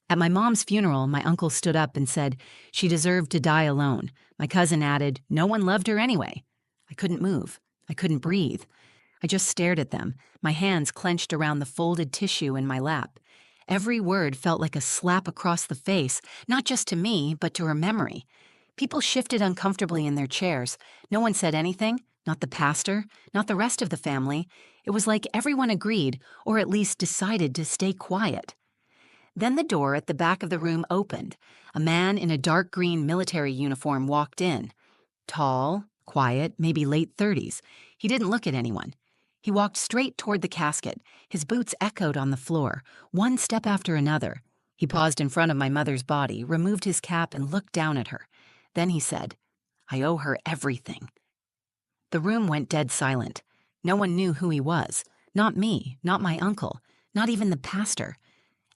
At my mom's funeral, my uncle stood up and said she deserved to die alone. My cousin added, no one loved her anyway. I couldn't move. I couldn't breathe. I just stared at them, my hands clenched around the folded tissue in my lap. Every word felt like a slap across the face, not just to me, but to her memory. People shifted uncomfortably in their chairs. No one said anything, not the pastor, not the rest of the family. It was like everyone agreed, or at least decided to stay quiet. Then the door at the back of the room opened. A man in a dark green military uniform walked in. Tall, quiet, maybe late 30s. He didn't look at anyone. He walked straight toward the casket. His boots echoed on the floor, one step after another. He paused in front of my mother's body, removed his cap, and looked down at her. Then he said, I owe her everything. The room went dead silent. No one knew who he was. Not me, not my uncle, not even the pastor.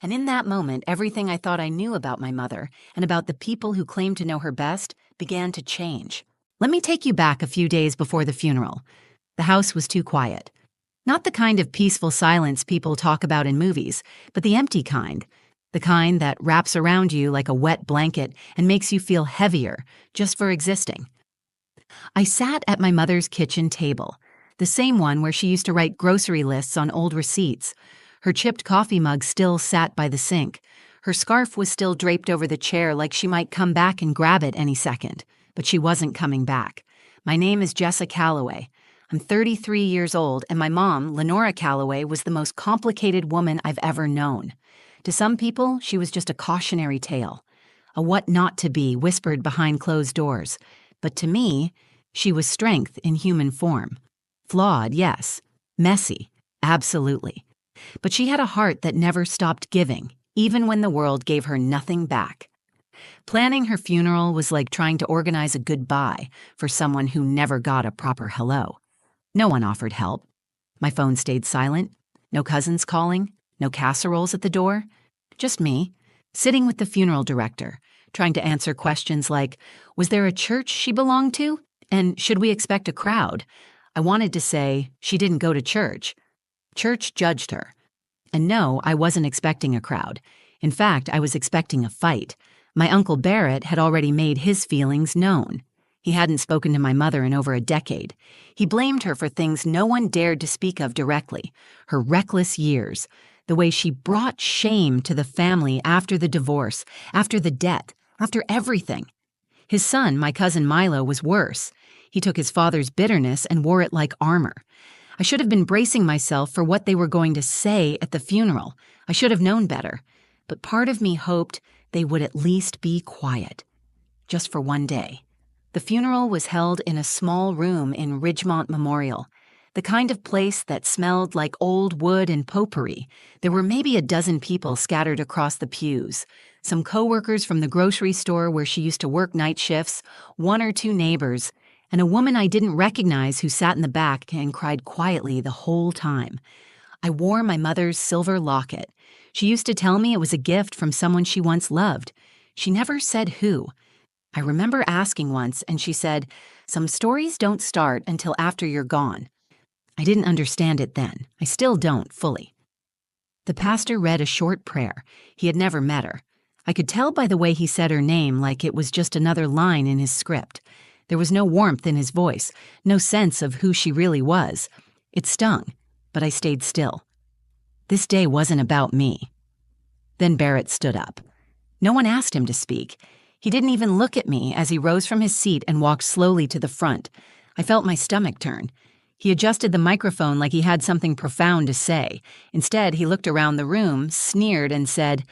And in that moment, everything I thought I knew about my mother and about the people who claimed to know her best began to change. Let me take you back a few days before the funeral. The house was too quiet. Not the kind of peaceful silence people talk about in movies, but the empty kind. The kind that wraps around you like a wet blanket and makes you feel heavier just for existing. I sat at my mother's kitchen table, the same one where she used to write grocery lists on old receipts. Her chipped coffee mug still sat by the sink. Her scarf was still draped over the chair like she might come back and grab it any second. But she wasn't coming back. My name is Jessa Calloway. I'm 33 years old, and my mom, Lenora Calloway, was the most complicated woman I've ever known. To some people, she was just a cautionary tale, a what not to be whispered behind closed doors. But to me, she was strength in human form. Flawed, yes. Messy, absolutely. But she had a heart that never stopped giving, even when the world gave her nothing back. Planning her funeral was like trying to organize a goodbye for someone who never got a proper hello. No one offered help. My phone stayed silent. No cousins calling. No casseroles at the door. Just me, sitting with the funeral director, trying to answer questions like, was there a church she belonged to? And should we expect a crowd? I wanted to say, she didn't go to church. Church judged her. And no, I wasn't expecting a crowd. In fact, I was expecting a fight. My Uncle Barrett had already made his feelings known. He hadn't spoken to my mother in over a decade. He blamed her for things no one dared to speak of directly. Her reckless years, the way she brought shame to the family after the divorce, after the debt, after everything. His son, my cousin Milo, was worse. He took his father's bitterness and wore it like armor. I should have been bracing myself for what they were going to say at the funeral. I should have known better. But part of me hoped they would at least be quiet. Just for one day. The funeral was held in a small room in Ridgemont Memorial, the kind of place that smelled like old wood and potpourri. There were maybe a dozen people scattered across the pews, some coworkers from the grocery store where she used to work night shifts, one or two neighbors, and a woman I didn't recognize who sat in the back and cried quietly the whole time. I wore my mother's silver locket. She used to tell me it was a gift from someone she once loved. She never said who. I remember asking once, and she said, some stories don't start until after you're gone. I didn't understand it then. I still don't fully. The pastor read a short prayer. He had never met her. I could tell by the way he said her name like it was just another line in his script. There was no warmth in his voice, no sense of who she really was. It stung, but I stayed still. This day wasn't about me. Then Barrett stood up. No one asked him to speak. He didn't even look at me as he rose from his seat and walked slowly to the front. I felt my stomach turn. He adjusted the microphone like he had something profound to say. Instead, he looked around the room, sneered, and said,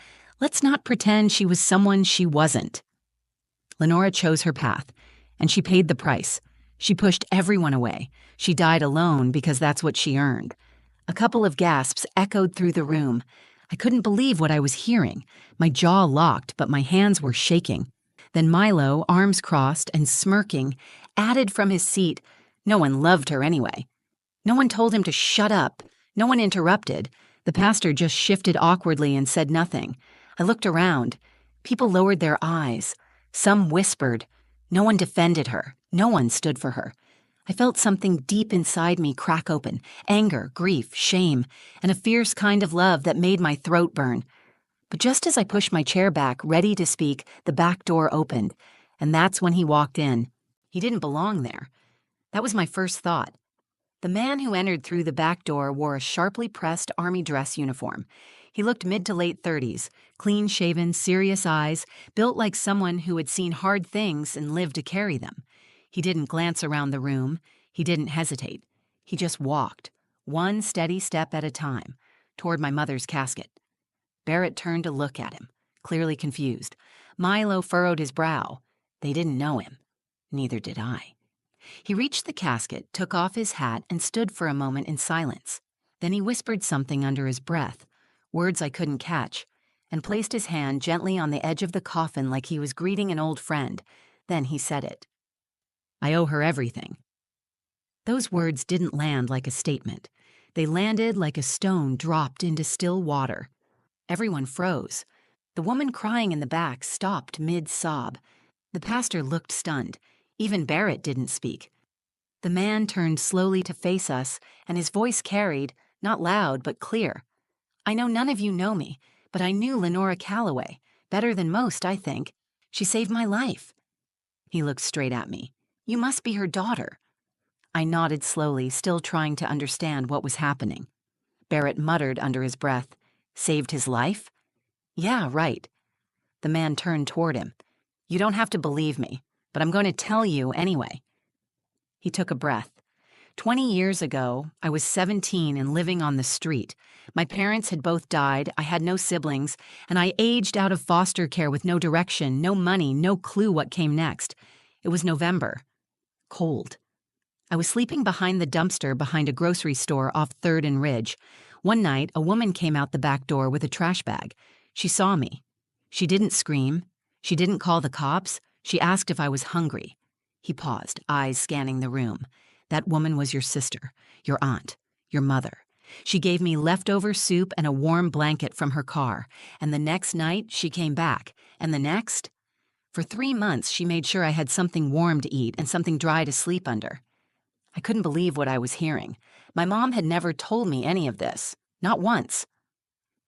let's not pretend she was someone she wasn't. Lenora chose her path, and she paid the price. She pushed everyone away. She died alone because that's what she earned. A couple of gasps echoed through the room. I couldn't believe what I was hearing. My jaw locked, but my hands were shaking. Then Milo, arms crossed and smirking, added from his seat, no one loved her anyway. No one told him to shut up. No one interrupted. The pastor just shifted awkwardly and said nothing. I looked around. People lowered their eyes. Some whispered. No one defended her. No one stood for her. I felt something deep inside me crack open, anger, grief, shame, and a fierce kind of love that made my throat burn. But just as I pushed my chair back, ready to speak, the back door opened, and that's when he walked in. He didn't belong there. That was my first thought. The man who entered through the back door wore a sharply pressed army dress uniform. He looked mid to late 30s, clean-shaven, serious eyes, built like someone who had seen hard things and lived to carry them. He didn't glance around the room. He didn't hesitate. He just walked, one steady step at a time, toward my mother's casket. Barrett turned to look at him, clearly confused. Milo furrowed his brow. They didn't know him. Neither did I. He reached the casket, took off his hat, and stood for a moment in silence. Then he whispered something under his breath, words I couldn't catch, and placed his hand gently on the edge of the coffin like he was greeting an old friend. Then he said it. "I owe her everything." Those words didn't land like a statement. They landed like a stone dropped into still water. Everyone froze. The woman crying in the back stopped mid-sob. The pastor looked stunned. Even Barrett didn't speak. The man turned slowly to face us, and his voice carried, not loud but clear. "I know none of you know me, but I knew Lenora Calloway. Better than most, I think. She saved my life." He looked straight at me. "You must be her daughter." I nodded slowly, still trying to understand what was happening. Barrett muttered under his breath, "Saved his life?" "Yeah, right." The man turned toward him. "You don't have to believe me, but I'm going to tell you anyway." He took a breath. 20 years ago, I was 17 and living on the street. My parents had both died, I had no siblings, and I aged out of foster care with no direction, no money, no clue what came next. It was November. Cold. I was sleeping behind the dumpster behind a grocery store off 3rd and Ridge. One night, a woman came out the back door with a trash bag. She saw me. She didn't scream. She didn't call the cops. She asked if I was hungry. He paused, eyes scanning the room. "That woman was your sister, your aunt, your mother. She gave me leftover soup and a warm blanket from her car. And the next night, she came back. And the next? For 3 months, she made sure I had something warm to eat and something dry to sleep under." I couldn't believe what I was hearing. My mom had never told me any of this. Not once.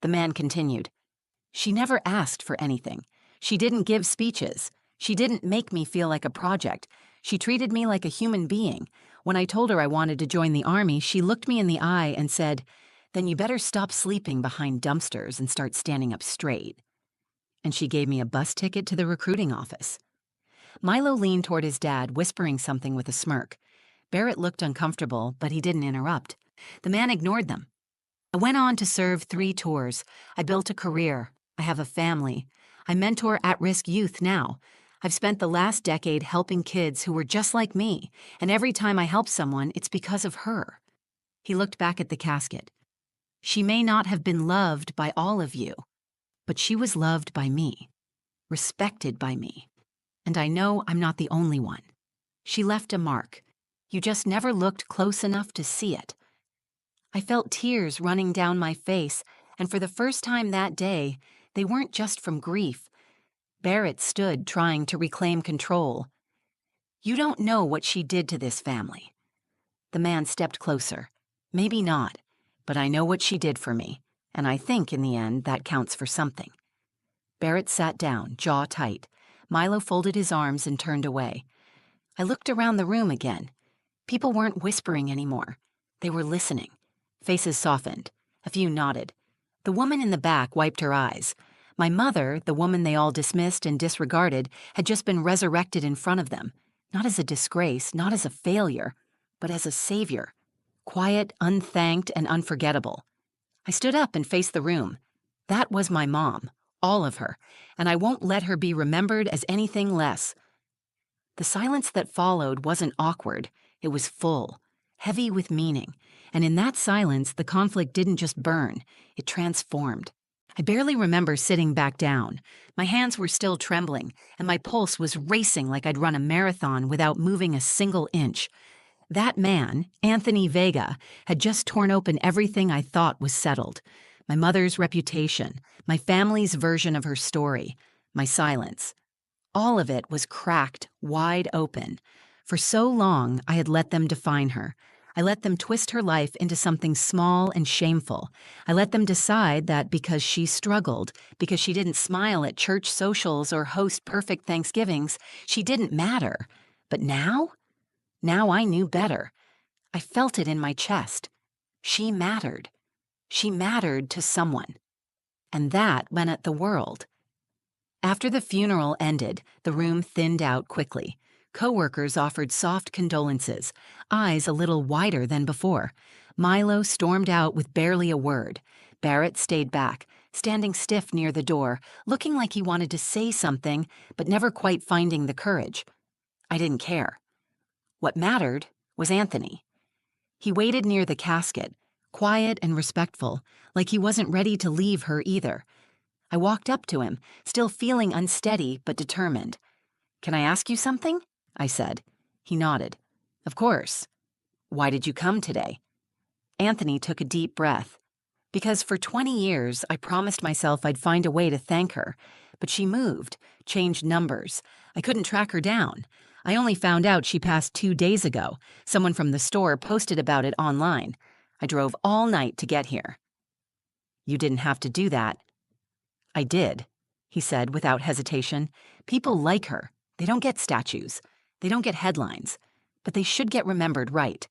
The man continued. "She never asked for anything. She didn't give speeches. She didn't make me feel like a project. She treated me like a human being. When I told her I wanted to join the army, she looked me in the eye and said, 'Then you better stop sleeping behind dumpsters and start standing up straight.' And she gave me a bus ticket to the recruiting office." Milo leaned toward his dad, whispering something with a smirk. Barrett looked uncomfortable, but he didn't interrupt. The man ignored them. "I went on to serve 3 tours. I built a career. I have a family. I mentor at-risk youth now. I've spent the last decade helping kids who were just like me, and every time I help someone, it's because of her." He looked back at the casket. "She may not have been loved by all of you, but she was loved by me, respected by me, and I know I'm not the only one. She left a mark. You just never looked close enough to see it." I felt tears running down my face, and for the first time that day, they weren't just from grief. Barrett stood trying to reclaim control. "You don't know what she did to this family." The man stepped closer. "Maybe not, but I know what she did for me, and I think in the end that counts for something." Barrett sat down, jaw tight. Milo folded his arms and turned away. I looked around the room again. People weren't whispering anymore. They were listening. Faces softened. A few nodded. The woman in the back wiped her eyes. My mother, the woman they all dismissed and disregarded, had just been resurrected in front of them. Not as a disgrace, not as a failure, but as a savior. Quiet, unthanked, and unforgettable. I stood up and faced the room. That was my mom, all of her, and I won't let her be remembered as anything less. The silence that followed wasn't awkward. It was full, heavy with meaning, and in that silence, the conflict didn't just burn, it transformed. I barely remember sitting back down. My hands were still trembling, and my pulse was racing like I'd run a marathon without moving a single inch. That man, Anthony Vega, had just torn open everything I thought was settled. My mother's reputation, my family's version of her story, my silence. All of it was cracked wide open. For so long, I had let them define her. I let them twist her life into something small and shameful. I let them decide that because she struggled, because she didn't smile at church socials or host perfect Thanksgivings, she didn't matter. But now I knew better. I felt it in my chest. She mattered. She mattered to someone. And that went at the world. After the funeral ended, the room thinned out quickly. Coworkers offered soft condolences, eyes a little wider than before. Milo stormed out with barely a word. Barrett stayed back, standing stiff near the door, looking like he wanted to say something, but never quite finding the courage. I didn't care. What mattered was Anthony. He waited near the casket, quiet and respectful, like he wasn't ready to leave her either. I walked up to him, still feeling unsteady but determined. "Can I ask you something?" I said. He nodded. "Of course." "Why did you come today?" Anthony took a deep breath. "Because for 20 years I promised myself I'd find a way to thank her, but she moved, changed numbers. I couldn't track her down. I only found out she passed 2 days ago. Someone from the store posted about it online. I drove all night to get here." "You didn't have to do that." "I did," he said without hesitation. "People like her. They don't get statues. They don't get headlines. But they should get remembered right."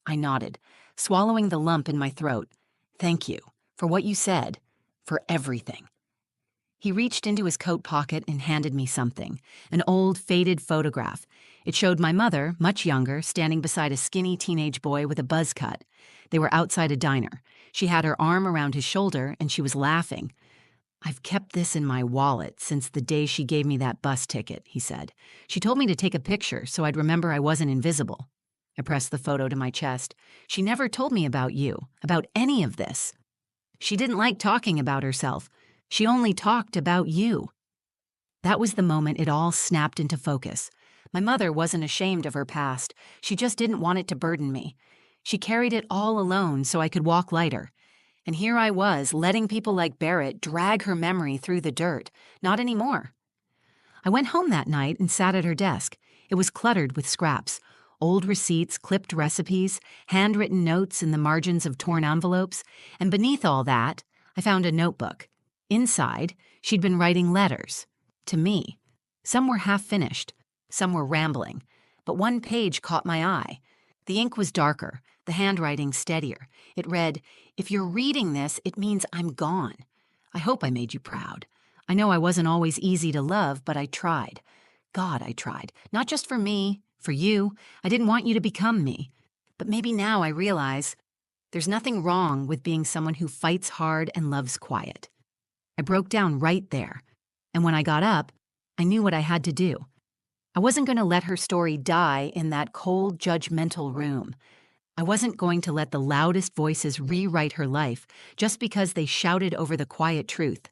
I nodded, swallowing the lump in my throat. "Thank you for what you said, for everything." He reached into his coat pocket and handed me something, an old, faded photograph. It showed my mother, much younger, standing beside a skinny teenage boy with a buzz cut. They were outside a diner. She had her arm around his shoulder, and she was laughing. "I've kept this in my wallet since the day she gave me that bus ticket," he said. "She told me to take a picture so I'd remember I wasn't invisible." I pressed the photo to my chest. "She never told me about you, about any of this. She didn't like talking about herself. She only talked about you." That was the moment it all snapped into focus. My mother wasn't ashamed of her past. She just didn't want it to burden me. She carried it all alone so I could walk lighter. And here I was, letting people like Barrett drag her memory through the dirt. Not anymore. I went home that night and sat at her desk. It was cluttered with scraps. Old receipts, clipped recipes, handwritten notes in the margins of torn envelopes. And beneath all that, I found a notebook. Inside, she'd been writing letters. To me. Some were half-finished. Some were rambling. But one page caught my eye. The ink was darker, the handwriting steadier. It read, "If you're reading this, it means I'm gone. I hope I made you proud. I know I wasn't always easy to love, but I tried. God, I tried. Not just for me, for you. I didn't want you to become me. But maybe now I realize there's nothing wrong with being someone who fights hard and loves quiet." I broke down right there. And when I got up, I knew what I had to do. I wasn't going to let her story die in that cold, judgmental room. I wasn't going to let the loudest voices rewrite her life just because they shouted over the quiet truth.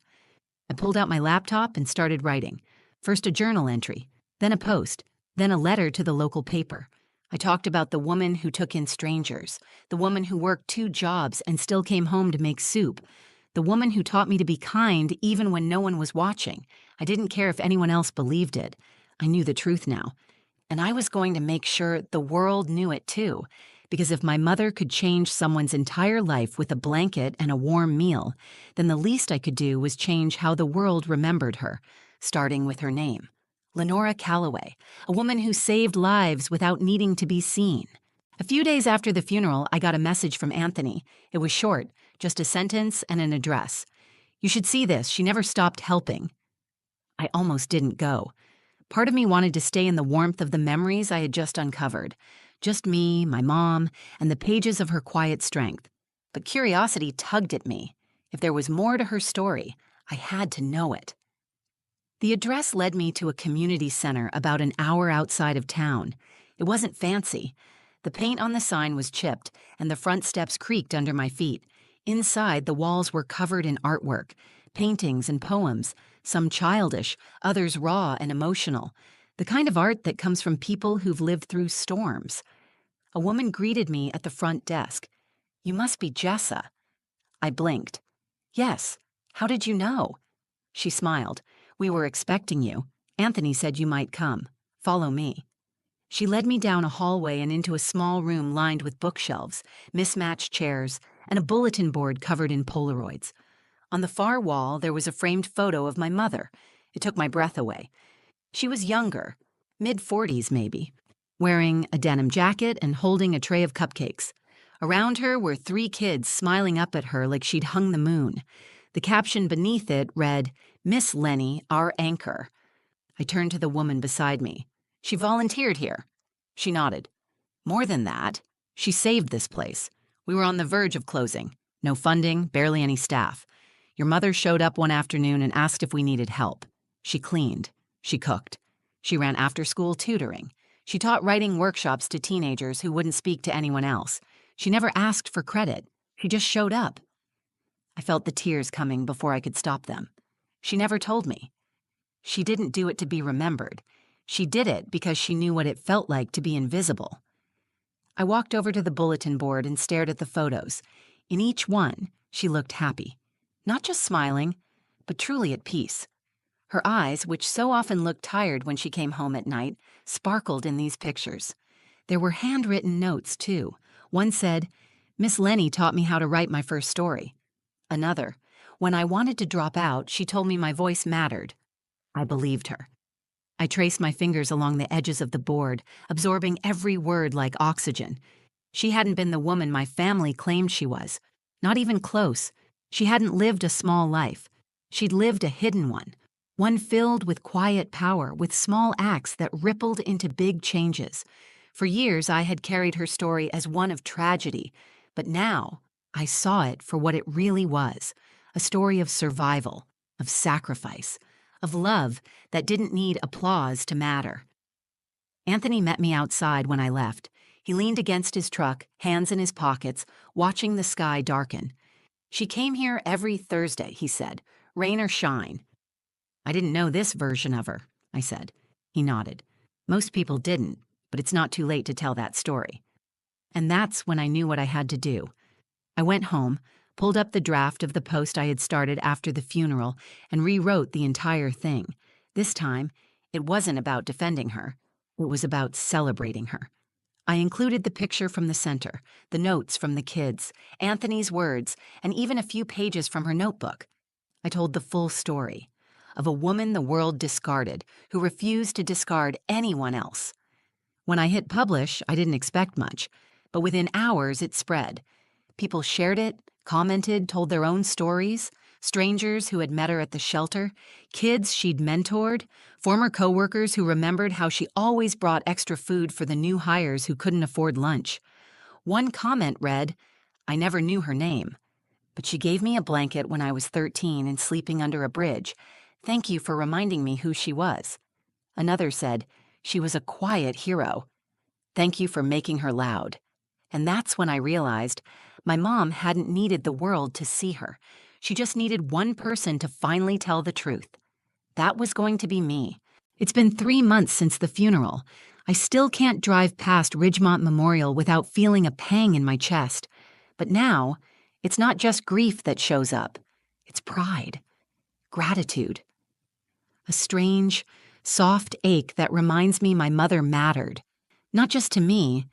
I pulled out my laptop and started writing. First a journal entry, then a post, then a letter to the local paper. I talked about the woman who took in strangers, the woman who worked 2 jobs and still came home to make soup, the woman who taught me to be kind even when no one was watching. I didn't care if anyone else believed it. I knew the truth now. And I was going to make sure the world knew it too. Because if my mother could change someone's entire life with a blanket and a warm meal, then the least I could do was change how the world remembered her, starting with her name. Lenora Calloway, a woman who saved lives without needing to be seen. A few days after the funeral, I got a message from Anthony. It was short, just a sentence and an address. "You should see this. She never stopped helping." I almost didn't go. Part of me wanted to stay in the warmth of the memories I had just uncovered. Just me, my mom, and the pages of her quiet strength. But curiosity tugged at me. If there was more to her story, I had to know it. The address led me to a community center about an hour outside of town. It wasn't fancy. The paint on the sign was chipped, and the front steps creaked under my feet. Inside, the walls were covered in artwork, paintings and poems, some childish, others raw and emotional, the kind of art that comes from people who've lived through storms. A woman greeted me at the front desk. "You must be Jessa." I blinked. "Yes. How did you know?" She smiled. "We were expecting you. Anthony said you might come. Follow me." She led me down a hallway and into a small room lined with bookshelves, mismatched chairs, and a bulletin board covered in Polaroids. On the far wall, there was a framed photo of my mother. It took my breath away. She was younger, mid-40s maybe, wearing a denim jacket and holding a tray of cupcakes. Around her were 3 kids smiling up at her like she'd hung the moon. The caption beneath it read, "Miss Lenny, our anchor." I turned to the woman beside me. "She volunteered here." She nodded. "More than that, she saved this place. We were on the verge of closing. No funding, barely any staff. Your mother showed up one afternoon and asked if we needed help. She cleaned. She cooked. She ran after-school tutoring. She taught writing workshops to teenagers who wouldn't speak to anyone else. She never asked for credit. She just showed up." I felt the tears coming before I could stop them. She never told me. She didn't do it to be remembered. She did it because she knew what it felt like to be invisible. I walked over to the bulletin board and stared at the photos. In each one, she looked happy. Not just smiling, but truly at peace. Her eyes, which so often looked tired when she came home at night, sparkled in these pictures. There were handwritten notes, too. One said, "Miss Lenny taught me how to write my first story." Another, "When I wanted to drop out, she told me my voice mattered." I believed her. I traced my fingers along the edges of the board, absorbing every word like oxygen. She hadn't been the woman my family claimed she was. Not even close. She hadn't lived a small life. She'd lived a hidden one filled with quiet power, with small acts that rippled into big changes. For years, I had carried her story as one of tragedy, but now I saw it for what it really was, a story of survival, of sacrifice, of love that didn't need applause to matter. Anthony met me outside when I left. He leaned against his truck, hands in his pockets, watching the sky darken. "She came here every Thursday," he said, "rain or shine." "I didn't know this version of her," I said. He nodded. "Most people didn't, but it's not too late to tell that story." And that's when I knew what I had to do. I went home, pulled up the draft of the post I had started after the funeral, and rewrote the entire thing. This time, it wasn't about defending her. It was about celebrating her. I included the picture from the center, the notes from the kids, Anthony's words, and even a few pages from her notebook. I told the full story of a woman the world discarded, who refused to discard anyone else. When I hit publish, I didn't expect much, but within hours it spread. People shared it, commented, told their own stories, strangers who had met her at the shelter, kids she'd mentored, former coworkers who remembered how she always brought extra food for the new hires who couldn't afford lunch. One comment read, "I never knew her name, but she gave me a blanket when I was 13 and sleeping under a bridge. Thank you for reminding me who she was." Another said, "She was a quiet hero. Thank you for making her loud." And that's when I realized my mom hadn't needed the world to see her. She just needed one person to finally tell the truth. That was going to be me. It's been 3 months since the funeral. I still can't drive past Ridgemont Memorial without feeling a pang in my chest. But now, it's not just grief that shows up. It's pride, gratitude. A strange, soft ache that reminds me my mother mattered. Not just to me,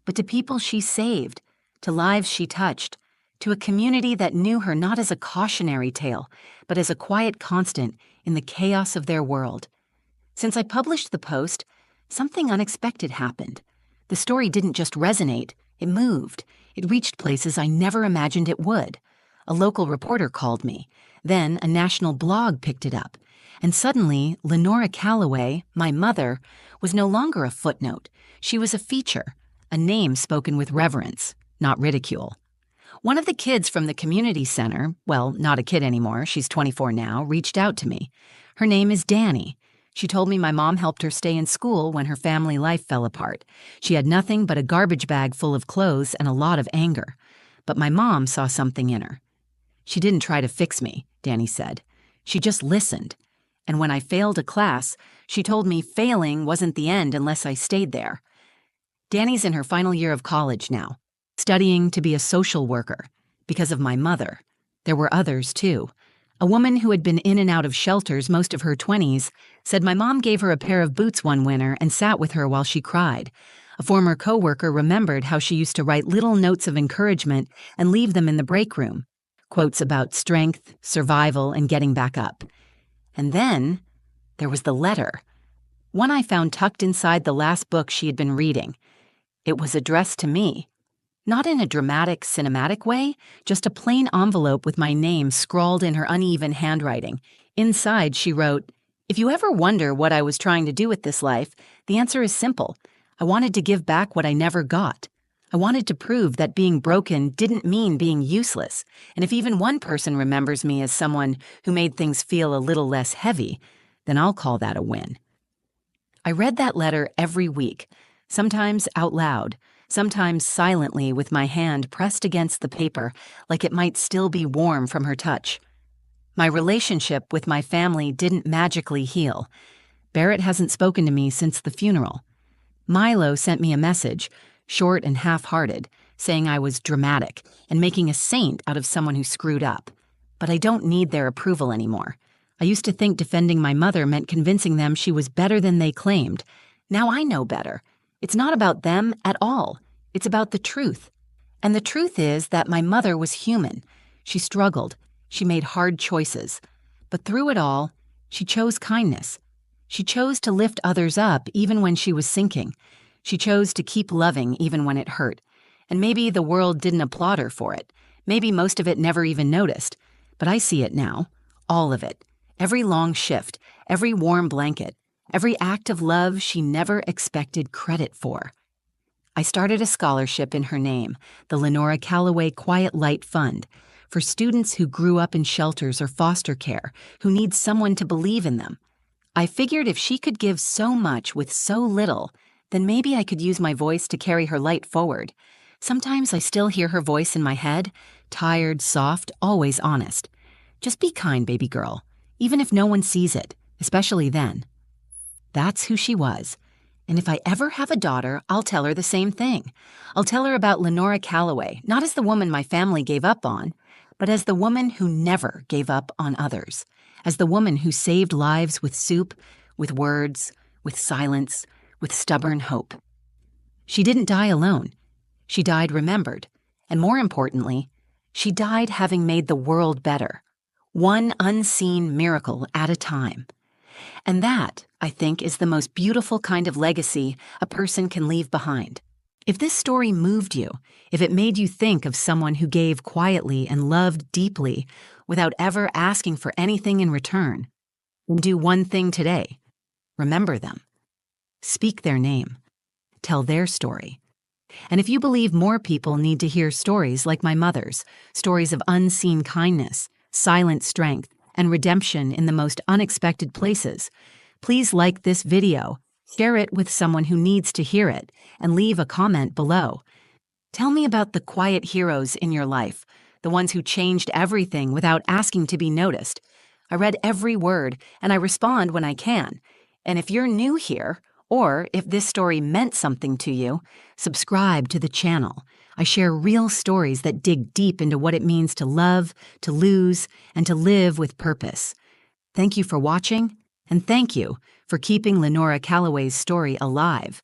but to people she saved, to lives she touched, to a community that knew her not as a cautionary tale, but as a quiet constant in the chaos of their world. Since I published the post, something unexpected happened. The story didn't just resonate, it moved. It reached places I never imagined it would. A local reporter called me. Then a national blog picked it up. And suddenly, Lenora Calloway, my mother, was no longer a footnote. She was a feature, a name spoken with reverence, not ridicule. One of the kids from the community center, well, not a kid anymore, she's 24 now, reached out to me. Her name is Danny. She told me my mom helped her stay in school when her family life fell apart. She had nothing but a garbage bag full of clothes and a lot of anger. But my mom saw something in her. She didn't try to fix me, Danny said. She just listened. And when I failed a class, she told me failing wasn't the end unless I stayed there. Danny's in her final year of college now, studying to be a social worker because of my mother. There were others, too. A woman who had been in and out of shelters most of her 20s said my mom gave her a pair of boots one winter and sat with her while she cried. A former coworker remembered how she used to write little notes of encouragement and leave them in the break room. Quotes about strength, survival, and getting back up. And then there was the letter. One I found tucked inside the last book she had been reading. It was addressed to me. Not in a dramatic, cinematic way, just a plain envelope with my name scrawled in her uneven handwriting. Inside, she wrote, "If you ever wonder what I was trying to do with this life, the answer is simple. I wanted to give back what I never got. I wanted to prove that being broken didn't mean being useless, and if even one person remembers me as someone who made things feel a little less heavy, then I'll call that a win." I read that letter every week, sometimes out loud, sometimes silently with my hand pressed against the paper like it might still be warm from her touch. My relationship with my family didn't magically heal. Barrett hasn't spoken to me since the funeral. Milo sent me a message, short and half-hearted, saying I was dramatic and making a saint out of someone who screwed up. But I don't need their approval anymore. I used to think defending my mother meant convincing them she was better than they claimed. Now I know better. It's not about them at all. It's about the truth. And the truth is that my mother was human. She struggled. She made hard choices. But through it all, she chose kindness. She chose to lift others up even when she was sinking. She chose to keep loving even when it hurt. And maybe the world didn't applaud her for it. Maybe most of it never even noticed. But I see it now. All of it. Every long shift. Every warm blanket. Every act of love she never expected credit for. I started a scholarship in her name, the Lenora Calloway Quiet Light Fund, for students who grew up in shelters or foster care, who need someone to believe in them. I figured if she could give so much with so little, then maybe I could use my voice to carry her light forward. Sometimes I still hear her voice in my head, tired, soft, always honest. Just be kind, baby girl, even if no one sees it, especially then. That's who she was. And if I ever have a daughter, I'll tell her the same thing. I'll tell her about Lenora Calloway, not as the woman my family gave up on, but as the woman who never gave up on others, as the woman who saved lives with soup, with words, with silence, with stubborn hope. She didn't die alone. She died remembered. And more importantly, she died having made the world better, one unseen miracle at a time. And that, I think, is the most beautiful kind of legacy a person can leave behind. If this story moved you, if it made you think of someone who gave quietly and loved deeply without ever asking for anything in return, then do one thing today. Remember them. Speak their name. Tell their story. And if you believe more people need to hear stories like my mother's, stories of unseen kindness, silent strength, and redemption in the most unexpected places, please like this video, share it with someone who needs to hear it, and leave a comment below. Tell me about the quiet heroes in your life, the ones who changed everything without asking to be noticed. I read every word, and I respond when I can. And if you're new here, or if this story meant something to you, subscribe to the channel. I share real stories that dig deep into what it means to love, to lose, and to live with purpose. Thank you for watching, and thank you for keeping Lenora Calloway's story alive.